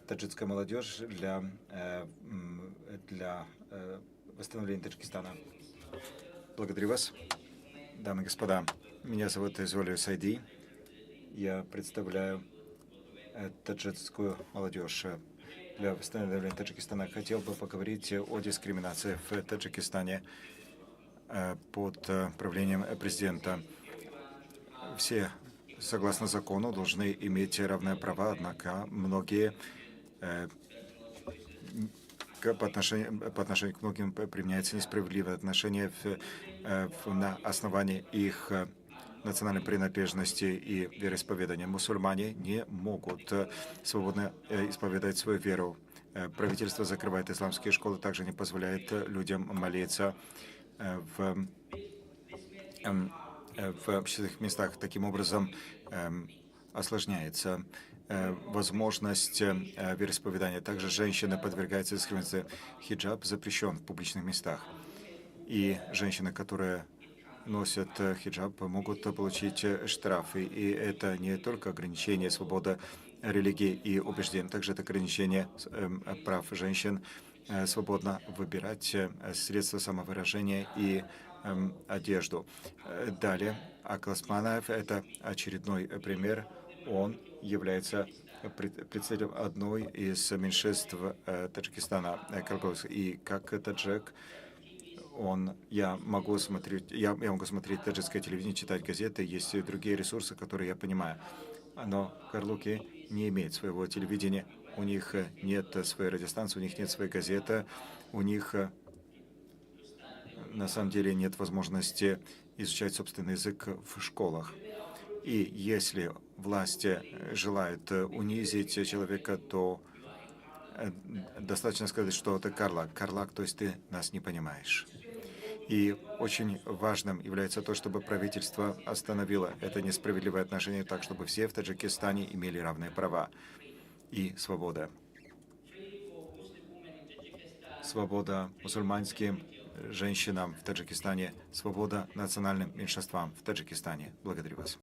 таджикская молодежь для восстановления Таджикистана. Благодарю вас, дамы и господа. Меня зовут Золио Сайди. Я представляю таджикскую молодежь для восстановления Таджикистана. Хотел бы поговорить о дискриминации в Таджикистане под правлением президента. Все, согласно закону, должны иметь равные права, однако многие по отношению к многим применяется несправедливое отношение на основании их национальной принадлежности и вероисповедания. Мусульмане не могут свободно исповедать свою веру. Правительство закрывает исламские школы, также не позволяет людям молиться в общественных местах. Таким образом, осложняется возможность вероисповедания. Также женщины подвергаются дискриминации. Хиджаб запрещен в публичных местах. И женщины, которые носят хиджаб, могут получить штрафы. И это не только ограничение свободы религии и убеждений, также это ограничение прав женщин свободно выбирать средства самовыражения и одежду. Далее, Аклас Манаев — это очередной пример. Он является представителем одной из меньшинств Таджикистана. И как таджик, я могу смотреть таджикское телевидение, читать газеты, есть и другие ресурсы, которые я понимаю. Но карлуки не имеют своего телевидения, у них нет своей радиостанции, у них нет своей газеты, у них на самом деле нет возможности изучать собственный язык в школах. И если власти желают унизить человека, то достаточно сказать, что ты карлак. Карлак, то есть ты нас не понимаешь. И очень важным является то, чтобы правительство остановило это несправедливое отношение так, чтобы все в Таджикистане имели равные права и свобода. Свобода мусульманским женщинам в Таджикистане, свобода национальным меньшинствам в Таджикистане. Благодарю вас.